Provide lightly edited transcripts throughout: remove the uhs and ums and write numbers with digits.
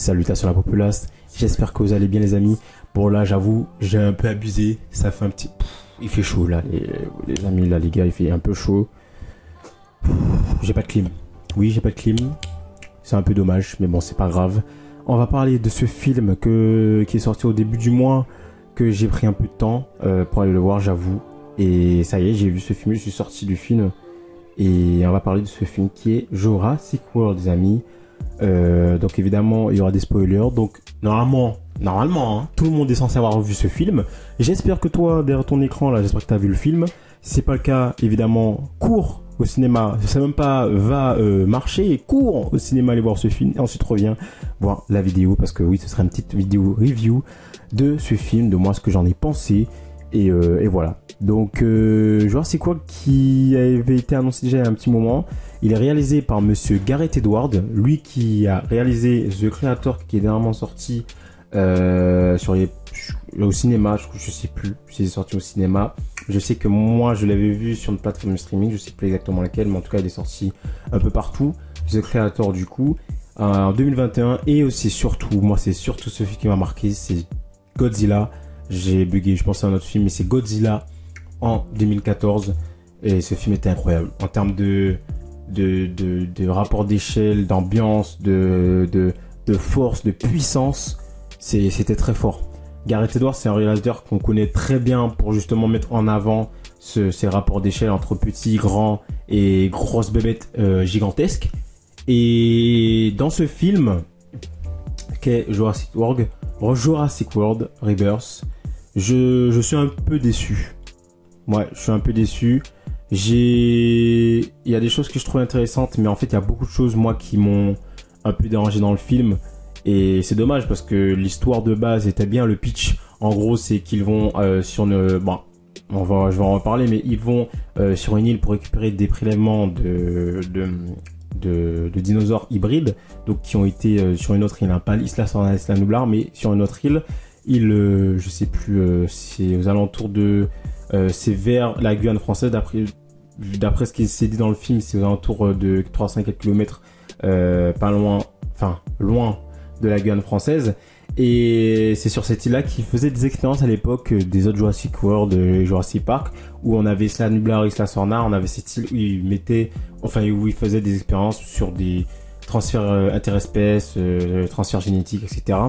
Salutations à la populace, j'espère que vous allez bien les amis. Bon là j'avoue, j'ai un peu abusé, ça fait un petit... il fait chaud là, les amis, là les gars, il fait un peu chaud. J'ai pas de clim. Oui, j'ai pas de clim, c'est un peu dommage, mais bon c'est pas grave. On va parler de ce film qui est sorti au début du mois, que j'ai pris un peu de temps pour aller le voir, j'avoue. Et ça y est, j'ai vu ce film, je suis sorti du film. Et on va parler de ce film qui est Jurassic World, les amis. Donc évidemment, il y aura des spoilers. Donc normalement, hein, tout le monde est censé avoir vu ce film. J'espère que toi, derrière ton écran, là, j'espère que tu as vu le film. Si c'est pas le cas, évidemment, cours au cinéma. Je sais même pas, va marcher et cours au cinéma aller voir ce film. Et ensuite reviens voir la vidéo. Parce que oui, ce sera une petite vidéo review de ce film, de moi, ce que j'en ai pensé. Et voilà. Donc, Jurassic World qui avait été annoncé déjà il y a un petit moment. Il est réalisé par monsieur Gareth Edwards. Lui qui a réalisé The Creator qui est dernièrement sorti au cinéma. Je sais plus si c'est sorti au cinéma. Je sais que moi je l'avais vu sur une plateforme de streaming. Je sais plus exactement laquelle, mais en tout cas il est sorti un peu partout. The Creator du coup en 2021. Et aussi surtout, moi c'est surtout ce film qui m'a marqué, c'est Godzilla. J'ai bugué, je pensais à un autre film, mais c'est Godzilla en 2014. Et ce film était incroyable. En termes de rapport d'échelle, d'ambiance, de force, de puissance, c'était très fort. Gareth Edwards, c'est un réalisateur qu'on connaît très bien pour justement mettre en avant ces rapports d'échelle entre petits, grands et grosses bébêtes gigantesques. Et dans ce film, qu'est Jurassic World Rebirth, je suis un peu déçu. Ouais, je suis un peu déçu. Il y a des choses que je trouve intéressantes, mais en fait, il y a beaucoup de choses, moi, qui m'ont un peu dérangé dans le film. Et c'est dommage parce que l'histoire de base était bien, le pitch. En gros, c'est qu'ils vont sur une... Bon, je vais en reparler, mais ils vont sur une île pour récupérer des prélèvements de dinosaures hybrides, donc qui ont été sur une autre île, pas l'Isla Sorna, l'Isla Nublar, mais sur une autre île. Je sais plus, c'est aux alentours de... c'est vers la Guyane française, d'après ce qui s'est dit dans le film, c'est aux alentours de 300 km, pas loin, enfin loin de la Guyane française. Et c'est sur cette île-là qu'ils faisaient des expériences à l'époque des autres Jurassic World, Jurassic Park, où on avait Isla Nublar, Isla Sorna, on avait cette île où ils faisaient des expériences sur des transferts interespèces, transferts génétiques, etc.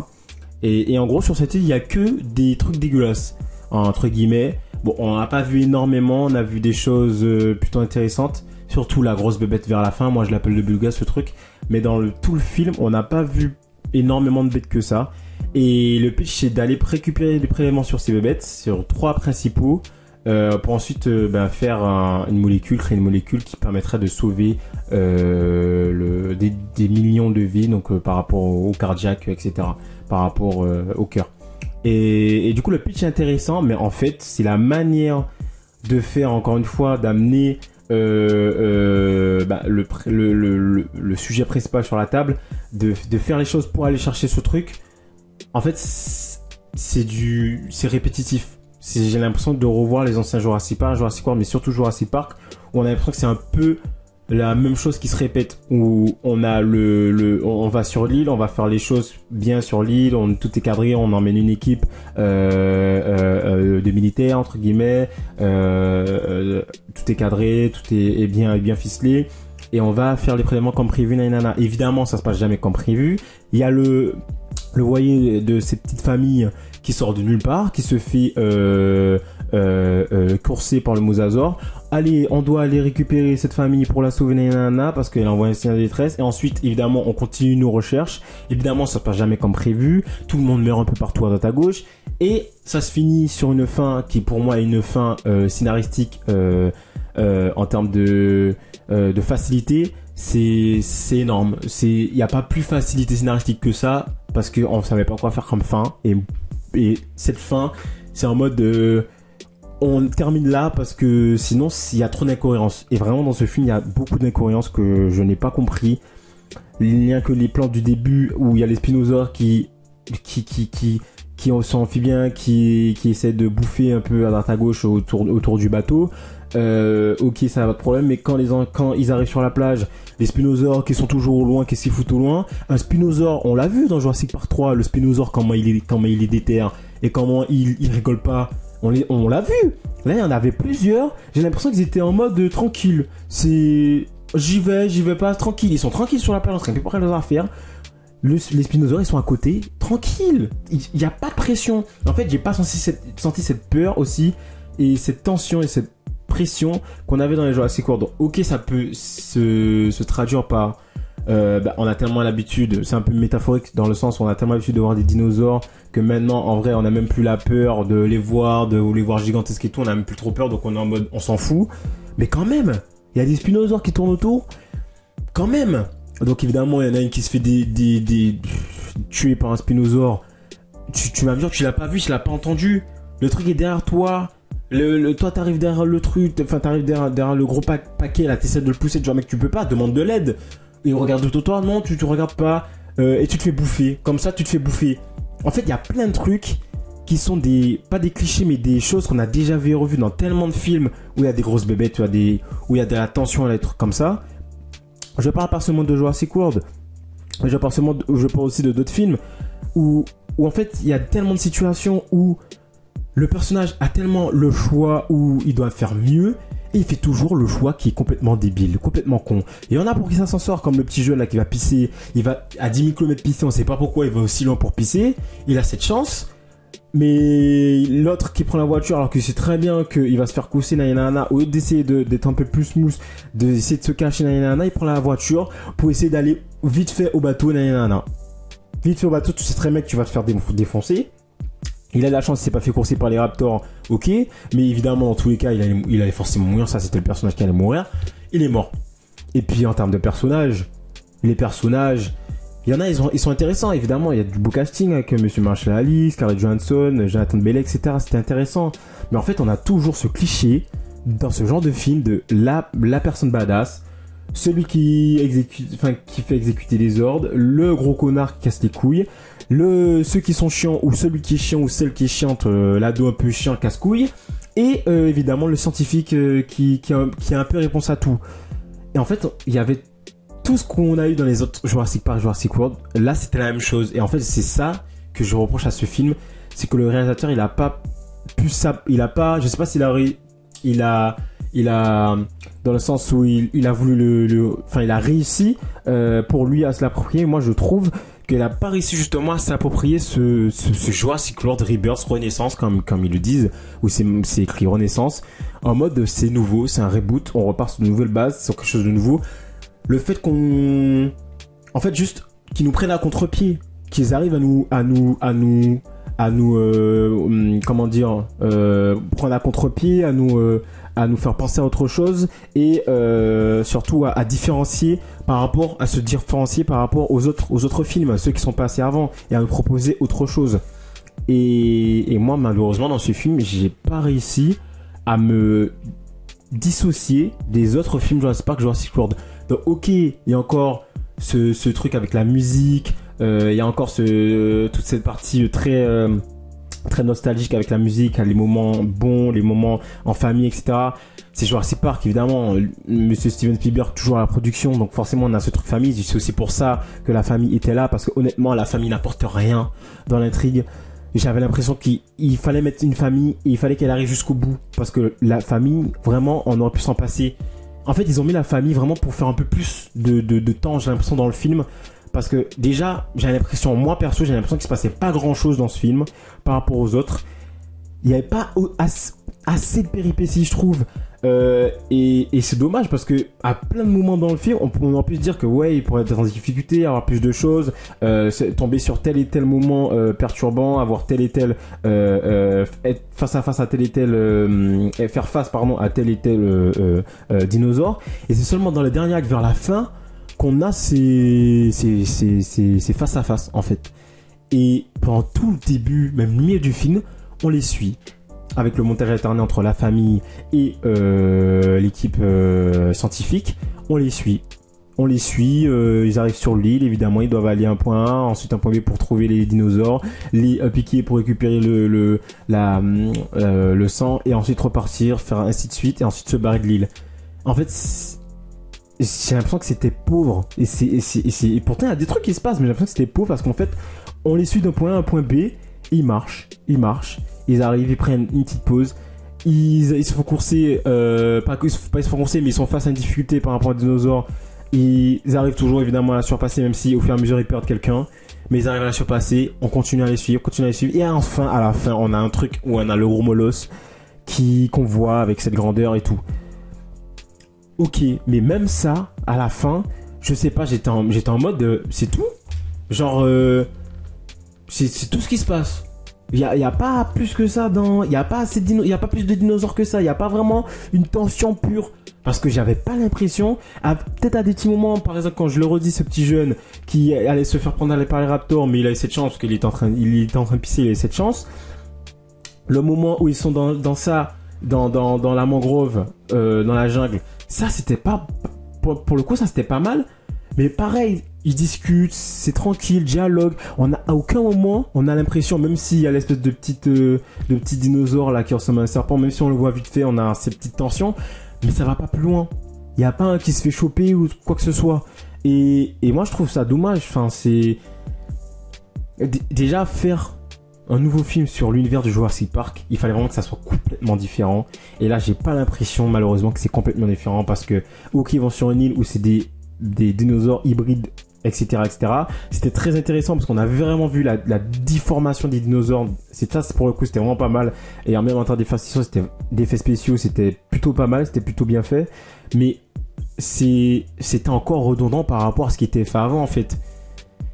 Et en gros, sur cette île, il y a que des trucs dégueulasses, entre guillemets. Bon, on n'a pas vu énormément, on a vu des choses plutôt intéressantes, surtout la grosse bébête vers la fin. Moi, je l'appelle le Bulga, ce truc. Mais dans tout le film, on n'a pas vu énormément de bêtes que ça. Et le pitch, c'est d'aller récupérer des prélèvements sur ces bébêtes, sur 3 principaux, pour ensuite faire créer une molécule qui permettrait de sauver des millions de vies, donc par rapport au cardiaque, etc., par rapport au cœur. Et du coup, le pitch est intéressant, mais en fait, c'est la manière de faire, encore une fois, d'amener le sujet principal sur la table, de faire les choses pour aller chercher ce truc. En fait, c'est répétitif. J'ai l'impression de revoir les anciens Jurassic Park, Jurassic World, mais surtout Jurassic Park, où on a l'impression que c'est un peu la même chose qui se répète, où on a on va sur l'île, on va faire les choses bien sur l'île, tout est cadré, on emmène une équipe de militaires entre guillemets, tout est cadré, tout est bien ficelé, et on va faire les prélèvements comme prévu, nanana. Évidemment, ça se passe jamais comme prévu. Il y a le voyer de cette petite famille qui sort de nulle part, qui se fait courser par le mosasaure. Allez, on doit aller récupérer cette famille pour la sauver, nanana, parce qu'elle envoie un signal de détresse. Et ensuite, évidemment, on continue nos recherches. Évidemment, ça se passe jamais comme prévu. Tout le monde meurt un peu partout à droite à gauche. Et ça se finit sur une fin qui, pour moi, est une fin scénaristique en termes de facilité. C'est énorme. Il n'y a pas plus facilité scénaristique que ça, parce qu'on ne savait pas quoi faire comme fin. Et cette fin, c'est en mode... on termine là parce que sinon il y a trop d'incohérences. Et vraiment dans ce film il y a beaucoup d'incohérences que je n'ai pas compris. Il n'y a que les plans du début où il y a les spinosaures qui sont amphibiens, qui essaient de bouffer un peu à droite à gauche autour du bateau. ok, ça n'a pas de problème, mais quand ils arrivent sur la plage, les spinosaures qui sont toujours au loin, qu'est-ce qu'ils foutent au loin? Un spinosaure, on l'a vu dans Jurassic Park 3, le spinosaure, comment il est déter et comment il rigole pas. On l'a vu. Là, il y en avait plusieurs. J'ai l'impression qu'ils étaient en mode tranquille. J'y vais pas, tranquille. Ils sont tranquilles sur la plage, en train de préparer leurs affaires. Les spinosaures, ils sont à côté, tranquilles. Il n'y a pas de pression. En fait, j'ai pas senti cette peur aussi, et cette tension et cette pression qu'on avait dans les Jurassic World. Donc, ok, ça peut se traduire par on a tellement l'habitude, c'est un peu métaphorique dans le sens où on a tellement l'habitude de voir des dinosaures que maintenant en vrai on a même plus la peur de les voir, de les voir gigantesques et tout, on a même plus trop peur, donc on est en mode on s'en fout. Mais quand même, il y a des spinosaures qui tournent autour, quand même. Donc évidemment il y en a une qui se fait tuer par un spinosaure. Tu vas me dire que tu l'as pas vu, tu l'as pas entendu. Le truc est derrière toi. Toi t'arrives derrière le truc, enfin t'arrives derrière le gros paquet là, t'essaies de le pousser, genre mec tu peux pas, demande de l'aide. Et on regarde autour de toi, non tu regardes pas, et tu te fais bouffer, comme ça tu te fais bouffer. En fait il y a plein de trucs qui sont pas des clichés mais des choses qu'on a déjà vu et revues dans tellement de films où il y a des grosses bébêtes, où il y a de la tension, des trucs comme ça. Je parle pas seulement de Jurassic World, je parle aussi de d'autres films où en fait il y a tellement de situations où le personnage a tellement le choix où il doit faire mieux et il fait toujours le choix qui est complètement débile, complètement con. Et il y en a pour qui ça s'en sort, comme le petit jeune là qui va pisser, il va à 10 000 km pisser, on sait pas pourquoi il va aussi loin pour pisser, il a cette chance. Mais l'autre qui prend la voiture alors qu'il sait très bien qu'il va se faire cousser, au lieu d'essayer d'être un peu plus smooth, d'essayer de se cacher, il prend la voiture pour essayer d'aller vite fait au bateau, Vite fait au bateau, tu sais très bien que tu vas te faire défoncer. Il a de la chance, il s'est pas fait courser par les raptors, ok, mais évidemment, dans tous les cas, il allait forcément mourir, ça c'était le personnage qui allait mourir, il est mort. Et puis en termes de personnages, les personnages, il y en a, ils sont intéressants, évidemment, il y a du beau casting avec Monsieur Marshall Ali, Scarlett Johansson, Jonathan Bailey, etc., c'était intéressant. Mais en fait, on a toujours ce cliché, dans ce genre de film, de la personne badass, celui qui fait exécuter les ordres, le gros connard qui casse les couilles, ceux qui sont chiants, ou celui qui est chiant, ou celle qui est chiante, l'ado un peu chiant, casse-couille, et évidemment le scientifique qui a un peu réponse à tout. Et en fait, il y avait tout ce qu'on a eu dans les autres Jurassic Park, Jurassic World, là c'était la même chose. Et en fait, c'est ça que je reproche à ce film, c'est que le réalisateur, il a pas pu ça, je sais pas s'il il a dans le sens où il a voulu il a réussi pour lui à se l'approprier. Moi je trouve qu'il a pas réussi justement à s'approprier ce Jurassic World Rebirth, Renaissance comme ils le disent, où c'est écrit Renaissance, en mode c'est nouveau, c'est un reboot, on repart sur de nouvelles bases, sur quelque chose de nouveau. Le fait juste qu'ils nous prennent à contre-pied, qu'ils arrivent à nous prendre à contre-pied, à nous faire penser à autre chose et surtout à se différencier par rapport aux autres films, ceux qui sont passés avant, et à nous proposer autre chose. Et moi, malheureusement, dans ce film, j'ai pas réussi à me dissocier des autres films Jurassic Park, Jurassic World. Donc, ok, il y a encore ce truc avec la musique, il y a encore toute cette partie très nostalgique avec la musique, les moments bons, les moments en famille, etc. C'est Jurassic Park, évidemment. Monsieur Steven Spielberg, toujours à la production, donc forcément on a ce truc famille. C'est aussi pour ça que la famille était là, parce que honnêtement, la famille n'apporte rien dans l'intrigue. J'avais l'impression qu'il fallait mettre une famille et il fallait qu'elle arrive jusqu'au bout, parce que la famille, vraiment, on aurait pu s'en passer. En fait, ils ont mis la famille vraiment pour faire un peu plus de temps, j'ai l'impression, dans le film. Parce que déjà, moi perso, j'ai l'impression qu'il se passait pas grand chose dans ce film par rapport aux autres. Il n'y avait pas assez de péripéties, je trouve. Et c'est dommage parce que à plein de moments dans le film, on aurait pu se dire que ouais, il pourrait être en difficulté, avoir plus de choses, tomber sur tel et tel moment perturbant, avoir tel et tel, être face à face à tel et tel, faire face à tel et tel dinosaure. Et c'est seulement dans le dernier acte, vers la fin, qu'on a ces face à face en fait. Et pendant tout le début, même le milieu du film, on les suit avec le montage alterné entre la famille et l'équipe scientifique. On les suit On les suit, ils arrivent sur l'île, évidemment, ils doivent aller à un point A, ensuite un point B pour trouver les dinosaures, les piquer pour récupérer le sang, et ensuite repartir, faire ainsi de suite, et ensuite se barrer de l'île. En fait, j'ai l'impression que c'était pauvre, et pourtant il y a des trucs qui se passent, mais j'ai l'impression que c'était pauvre parce qu'en fait, on les suit d'un point A à un point B, et ils marchent, ils arrivent, ils prennent une petite pause. Ils se font courser, pas ils se font courser, mais ils sont face à une difficulté par rapport aux dinosaures. Ils arrivent toujours évidemment à la surpasser, même si au fur et à mesure ils perdent quelqu'un. Mais ils arrivent à la surpasser, on continue à les suivre. Et enfin, à la fin, on a un truc où on a le gros molosse qu'on voit avec cette grandeur et tout. Ok, mais même ça, à la fin, je sais pas, j'étais en mode, c'est tout. Genre, c'est tout ce qui se passe. Il y a pas plus que ça il y a pas plus de dinosaures que ça, il y a pas vraiment une tension pure parce que j'avais pas l'impression peut-être à des petits moments, par exemple quand je le redis, ce petit jeune qui allait se faire prendre par les raptors, mais il a eu cette chance parce qu'il était en train de pisser, il a eu cette chance. Le moment où ils sont dans la mangrove, dans la jungle, ça c'était pas pour le coup, ça c'était pas mal. Mais pareil, ils discutent, c'est tranquille, dialogue. À aucun moment, on a l'impression, même s'il y a l'espèce de petit dinosaure là qui ressemble à un serpent, même si on le voit vite fait, on a ces petites tensions, mais ça va pas plus loin. Il y a pas un qui se fait choper ou quoi que ce soit. Et moi, je trouve ça dommage. Enfin, c'est déjà faire un nouveau film sur l'univers de Jurassic Park. Il fallait vraiment que ça soit complètement différent. Et là, j'ai pas l'impression, malheureusement, que c'est complètement différent parce que ok, ils vont sur une île où c'est des dinosaures hybrides, etc. C'était très intéressant parce qu'on a vraiment vu la déformation des dinosaures. Pour le coup, c'était vraiment pas mal. Et en même temps d'effets spéciaux, c'était plutôt pas mal, c'était plutôt bien fait. Mais c'était encore redondant par rapport à ce qui était fait avant, en fait.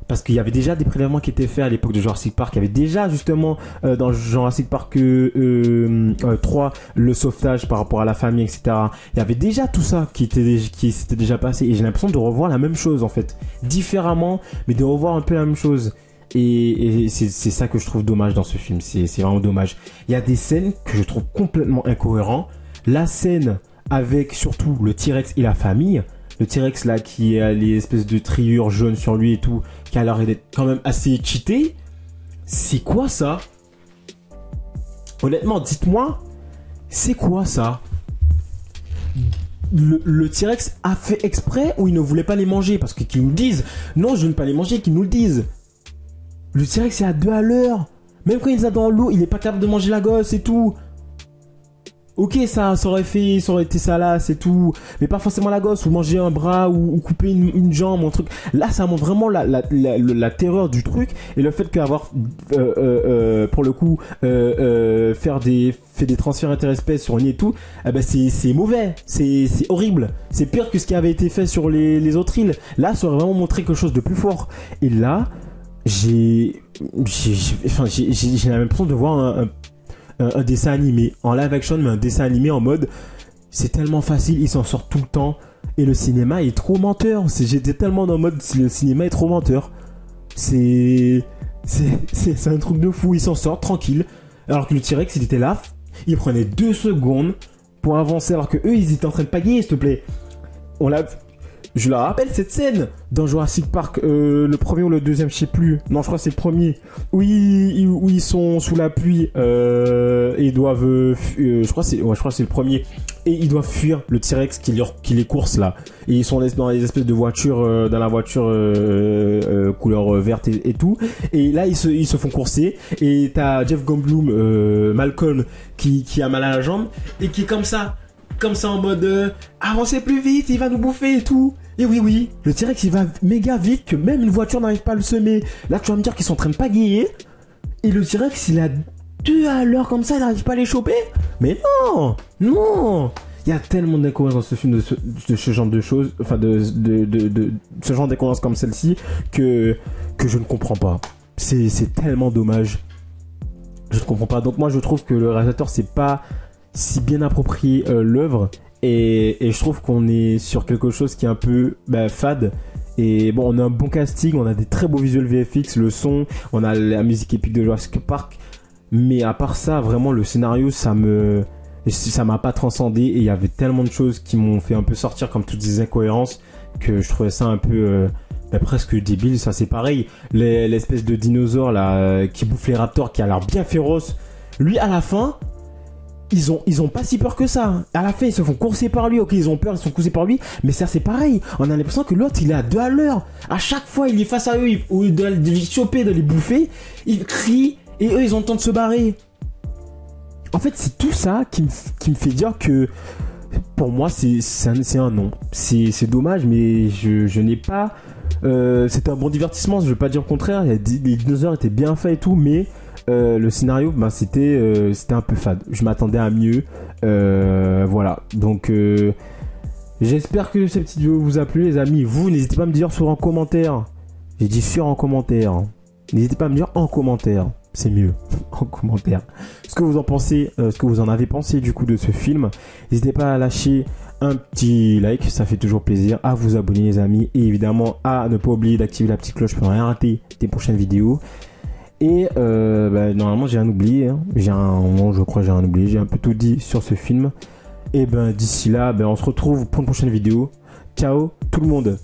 Parce qu'il y avait déjà des prélèvements qui étaient faits à l'époque de Jurassic Park. Il y avait déjà justement dans Jurassic Park 3 le sauvetage par rapport à la famille, etc. Il y avait déjà tout ça qui s'était déjà passé. Et j'ai l'impression de revoir la même chose en fait. Différemment, mais de revoir un peu la même chose. Et c'est ça que je trouve dommage dans ce film. C'est vraiment dommage. Il y a des scènes que je trouve complètement incohérentes. La scène avec surtout le T-Rex et la famille. Le T-Rex là qui a les espèces de triures jaunes sur lui et tout, qui a l'air d'être quand même assez cheaté. C'est quoi ça? Honnêtement, dites-moi, c'est quoi ça? Le T-Rex a fait exprès ou il ne voulait pas les manger? Parce qu'ils nous disent, non, je ne veux pas les manger, qu'ils nous le disent. Le T-Rex est à 2 à l'heure. Même quand il est dans l'eau, il n'est pas capable de manger la gosse et tout. Ok, ça aurait été ça là, c'est tout. Mais pas forcément la gosse, ou manger un bras, ou couper une jambe, un truc. Là, ça montre vraiment la terreur du truc. Et le fait qu'avoir, pour le coup, fait des transferts interespèces sur une et tout, eh ben c'est mauvais. C'est horrible. C'est pire que ce qui avait été fait sur les autres îles. Là, ça aurait vraiment montré quelque chose de plus fort. Et là, j'ai l'impression de voir un dessin animé en live action, mais un dessin animé en mode c'est tellement facile, il s'en sort tout le temps et le cinéma est trop menteur. J'étais tellement dans le mode le cinéma est trop menteur. C'est un truc de fou, il s'en sort tranquille alors que le T-Rex il était là, il prenait 2 secondes pour avancer alors que eux ils étaient en train de pagayer, s'il te plaît. Je la rappelle cette scène dans Jurassic Park, le premier ou le deuxième, je sais plus. Non, je crois que c'est le premier. Où ils sont sous la pluie et ils doivent, je crois que c'est le premier. Et ils doivent fuir le T-Rex qui les course là. Et ils sont dans les espèces de voitures, dans la voiture couleur verte et tout. Et là ils se font courser. Et t'as Jeff Goldblum, Malcolm qui a mal à la jambe et qui est comme ça en mode avancez plus vite, il va nous bouffer et tout. Et oui, le T-Rex il va méga vite que même une voiture n'arrive pas à le semer. Là tu vas me dire qu'ils sont en train de pagayer et le T-Rex il a 2 à l'heure comme ça, il n'arrive pas à les choper. Mais non, il y a tellement d'incohérences dans ce film de ce genre de choses, enfin de ce genre d'incohérences comme celle-ci que je ne comprends pas. C'est tellement dommage. Je ne comprends pas. Donc moi je trouve que le réalisateur c'est pas si bien approprié l'œuvre et je trouve qu'on est sur quelque chose qui est un peu fade. Et bon, on a un bon casting, on a des très beaux visuels VFX, le son, on a la musique épique de Jurassic Park, mais à part ça, vraiment le scénario ça m'a pas transcendé et il y avait tellement de choses qui m'ont fait un peu sortir comme toutes ces incohérences que je trouvais ça un peu presque débile. Ça c'est pareil, l'espèce de dinosaure là qui bouffe les raptors, qui a l'air bien féroce. Lui à la fin, ils ont pas si peur que ça. À la fin, ils se font courser par lui. Ok, ils ont peur, ils se font courser par lui. Mais ça, c'est pareil. On a l'impression que l'autre, il est à 2 à l'heure. À chaque fois, il est face à eux. Au lieu de les choper, de les bouffer, il crie. Et eux, ils ont le temps de se barrer. En fait, c'est tout ça qui me fait dire que pour moi, c'est un non. C'est dommage, mais je n'ai pas. C'était un bon divertissement, je ne veux pas dire le contraire. Les dinosaures étaient bien faits et tout, mais. Le scénario, c'était un peu fade. Je m'attendais à mieux. Voilà. Donc, j'espère que cette petite vidéo vous a plu, les amis. Vous, n'hésitez pas à me dire en commentaire. J'ai dit en commentaire. N'hésitez pas à me dire en commentaire. C'est mieux. En commentaire. Ce que vous en pensez, ce que vous en avez pensé du coup de ce film. N'hésitez pas à lâcher un petit like, ça fait toujours plaisir. À vous abonner, les amis. Et évidemment, à ne pas oublier d'activer la petite cloche pour ne rien rater des prochaines vidéos. Et normalement j'ai rien oublié, hein. Je crois que j'ai rien oublié, j'ai un peu tout dit sur ce film. Et d'ici là, on se retrouve pour une prochaine vidéo. Ciao tout le monde.